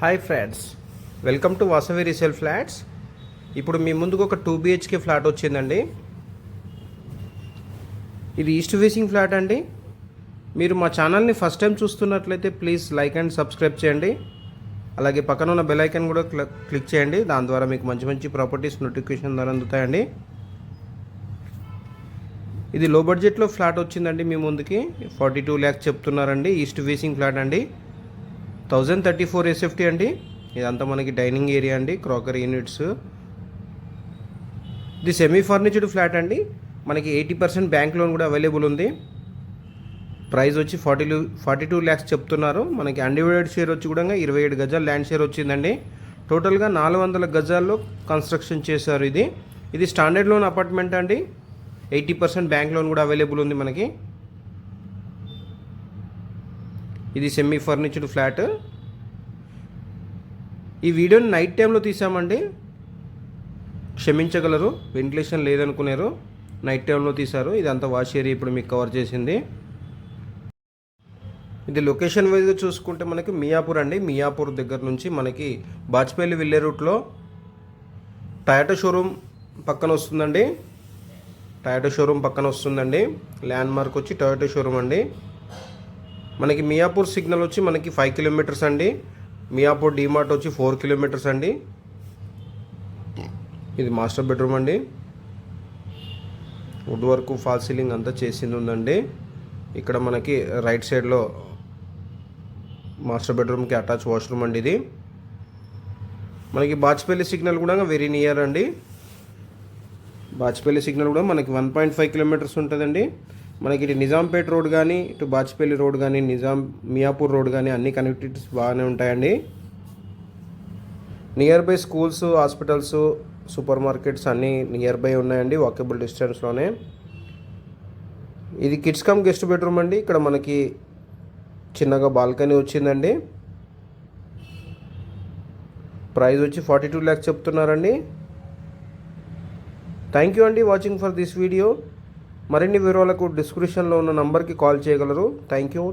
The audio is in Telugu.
Hi friends, welcome to Vasavi resale flats. ఇప్పుడు మీ ముందుకు ఒక 2 BHK ఫ్లాట్ వచ్చిందండి. ఇది ఈస్ట్ ఫేసింగ్ ఫ్లాట్ అండి. మీరు మా ఛానల్ని ఫస్ట్ టైం చూస్తున్నట్లయితే ప్లీజ్ లైక్ అండ్ సబ్స్క్రైబ్ చేయండి. అలాగే పక్కన ఉన్న బెల్ ఐకాన్ కూడా క్లిక్ చేయండి. దాని ద్వారా మీకు మంచి మంచి ప్రాపర్టీస్ నోటిఫికేషన్ ద్వారా అందుతాయండి. ఇది లో బడ్జెట్లో ఫ్లాట్ వచ్చిందండి. మీ ముందుకి 42 lakhs చెప్తున్నారండి. ఈస్ట్ ఫేసింగ్ ఫ్లాట్ అండి. 1034 SFT అండి. ఇదంతా మనకి డైనింగ్ ఏరియా అండి, క్రాకరీ యూనిట్స్. ఇది సెమీ ఫర్నిచర్డ్ ఫ్లాట్ అండి. మనకి 80% బ్యాంక్ లోన్ కూడా అవైలబుల్ ఉంది. ప్రైస్ వచ్చి 42 lakhs చెప్తున్నారు. మనకి అన్డివైడెడ్ షేర్ వచ్చి కూడా 27 గజాలు ల్యాండ్ షేర్ వచ్చిందండి. టోటల్గా 400 గజాల్లో కన్స్ట్రక్షన్ చేశారు. ఇది స్టాండర్డ్ లోన్ అపార్ట్మెంట్ అండి. 80% బ్యాంక్ లోన్ కూడా అవైలబుల్ ఉంది మనకి. ఇది సెమీ ఫర్నిచర్డ్ ఫ్లాట్. ఈ వీడియోని నైట్ టైంలో తీసామండి, క్షమించగలరు. వెంటిలేషన్ లేదనుకున్నారు, నైట్ టైంలో తీశారు. ఇదంతా వాష్ ఏరియా ఇప్పుడు మీకు కవర్ చేసింది. ఇది లొకేషన్ వైజ్గా చూసుకుంటే మనకి మియాపూర్ అండి. మియాపూర్ దగ్గర నుంచి మనకి బాచ్పల్లి వెళ్ళే రూట్లో టయోటా షోరూమ్ పక్కన వస్తుందండి. ల్యాండ్ మార్క్ వచ్చి టయోటా షోరూమ్ అండి. మనకి మియాపూర్ సిగ్నల్ వచ్చి మనకి 5 kilometers అండి. మియాపూర్ డిమార్ట్ వచ్చి 4 kilometers అండి. ఇది మాస్టర్ బెడ్రూమ్ అండి. వుడ్ వర్క్, ఫాల్ సీలింగ్ అంతా చేసింది ఉందండి. ఇక్కడ మనకి రైట్ సైడ్లో మాస్టర్ బెడ్రూమ్కి అటాచ్ వాష్రూమ్ అండి. ఇది మనకి బాచ్పల్లి సిగ్నల్ కూడా వెరీ నియర్ అండి. బాచ్పల్లి సిగ్నల్ కూడా మనకి 1.5 kilometers ఉంటుందండి. మనకి ఇటు నిజాంపేట్ రోడ్ కానీ, ఇటు బాచ్పల్లి రోడ్ కానీ, మియాపూర్ రోడ్ కానీ అన్ని కనెక్టివిటీస్ బాగానే ఉంటాయండి. Near by schools, hospitals, super markets అన్నీ నియర్ బై ఉన్నాయండి, వాకబుల్ డిస్టెన్స్లోనే. ఇది కిడ్స్ కమ్ గెస్ట్ బెడ్రూమ్ అండి. ఇక్కడ మనకి చిన్నగా బాల్కనీ వచ్చిందండి. ప్రైస్ వచ్చి 42 lakhs చెప్తున్నారండి. థ్యాంక్ యూ అండి వాచింగ్ ఫర్ దిస్ వీడియో. మరిన్ని వివరాలకు డిస్క్రిప్షన్లో ఉన్న నంబర్కి కాల్ చేయగలరు. Thank you.